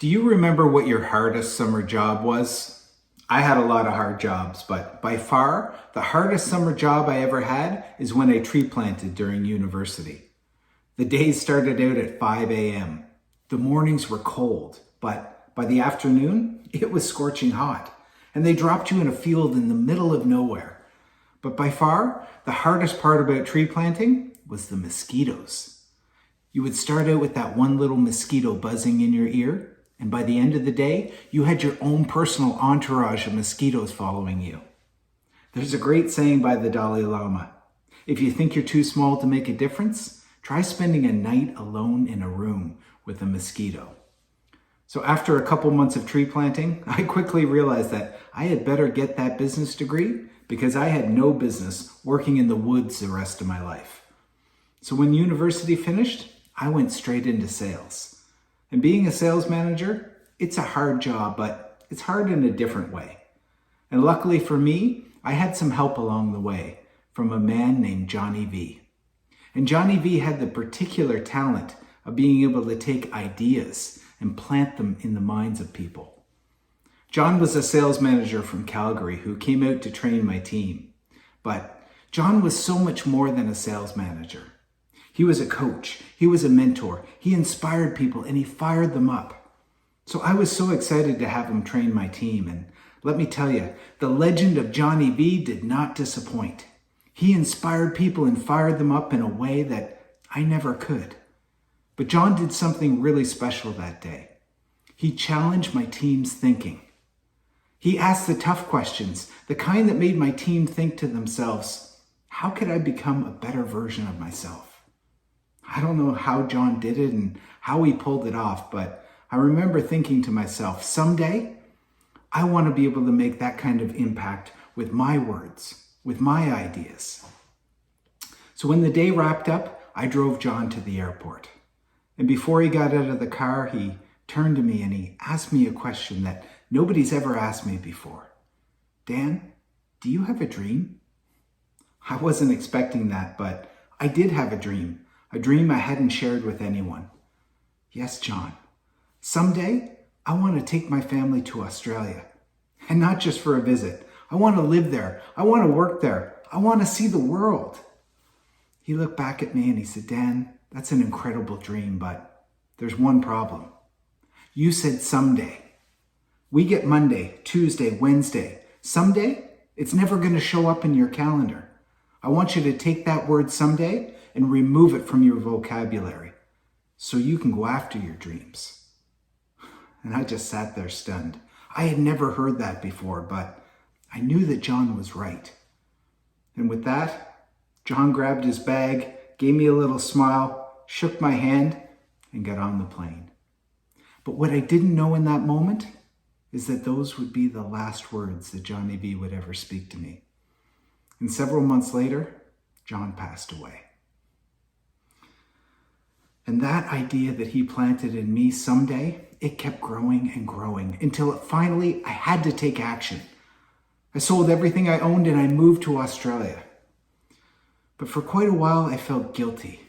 Do you remember what your hardest summer job was? I had a lot of hard jobs, but by far, the hardest summer job I ever had is when I tree planted during university. The days started out at 5 a.m. The mornings were cold, but by the afternoon, it was scorching hot, and they dropped you in a field in the middle of nowhere. But by far, the hardest part about tree planting was the mosquitoes. You would start out with that one little mosquito buzzing in your ear, and by the end of the day, you had your own personal entourage of mosquitoes following you. There's a great saying by the Dalai Lama. If you think you're too small to make a difference, try spending a night alone in a room with a mosquito. So after a couple months of tree planting, I quickly realized that I had better get that business degree because I had no business working in the woods the rest of my life. So when university finished, I went straight into sales. And being a sales manager, it's a hard job, but it's hard in a different way. And luckily for me, I had some help along the way from a man named Johnny V. And Johnny V had the particular talent of being able to take ideas and plant them in the minds of people. John was a sales manager from Calgary who came out to train my team. But John was so much more than a sales manager. He was a coach, he was a mentor, he inspired people and he fired them up. So I was so excited to have him train my team, and let me tell you, the legend of Johnny V did not disappoint. He inspired people and fired them up in a way that I never could. But John did something really special that day. He challenged my team's thinking. He asked the tough questions, the kind that made my team think to themselves, how could I become a better version of myself? I don't know how John did it and how he pulled it off, but I remember thinking to myself, someday I want to be able to make that kind of impact with my words, with my ideas. So when the day wrapped up, I drove John to the airport. And before he got out of the car, he turned to me and he asked me a question that nobody's ever asked me before. Dan, do you have a dream? I wasn't expecting that, but I did have a dream I hadn't shared with anyone. Yes, John. Someday, I want to take my family to Australia. And not just for a visit. I want to live there. I want to work there. I want to see the world. He looked back at me and he said, Dan, that's an incredible dream, but there's one problem. You said someday. We get Monday, Tuesday, Wednesday. Someday, it's never going to show up in your calendar. I want you to take that word someday and remove it from your vocabulary so you can go after your dreams. And I just sat there stunned. I had never heard that before, but I knew that John was right. And with that, John grabbed his bag, gave me a little smile, shook my hand, and got on the plane. But what I didn't know in that moment is that those would be the last words that Johnny V would ever speak to me. And several months later, John passed away. And that idea that he planted in me someday, it kept growing and growing until finally I had to take action. I sold everything I owned and I moved to Australia. But for quite a while, I felt guilty.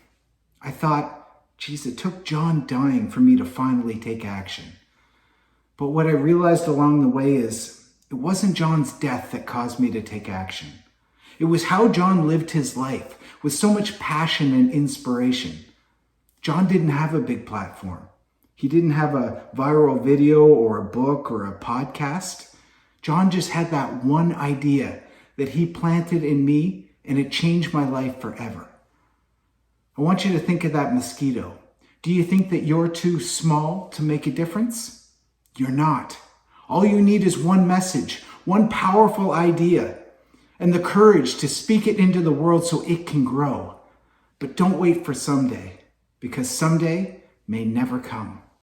I thought, geez, it took John dying for me to finally take action. But what I realized along the way is it wasn't John's death that caused me to take action. It was how John lived his life with so much passion and inspiration. John didn't have a big platform. He didn't have a viral video or a book or a podcast. John just had that one idea that he planted in me, and it changed my life forever. I want you to think of that mosquito. Do you think that you're too small to make a difference? You're not. All you need is one message, one powerful idea, and the courage to speak it into the world so it can grow. But don't wait for someday, because someday may never come.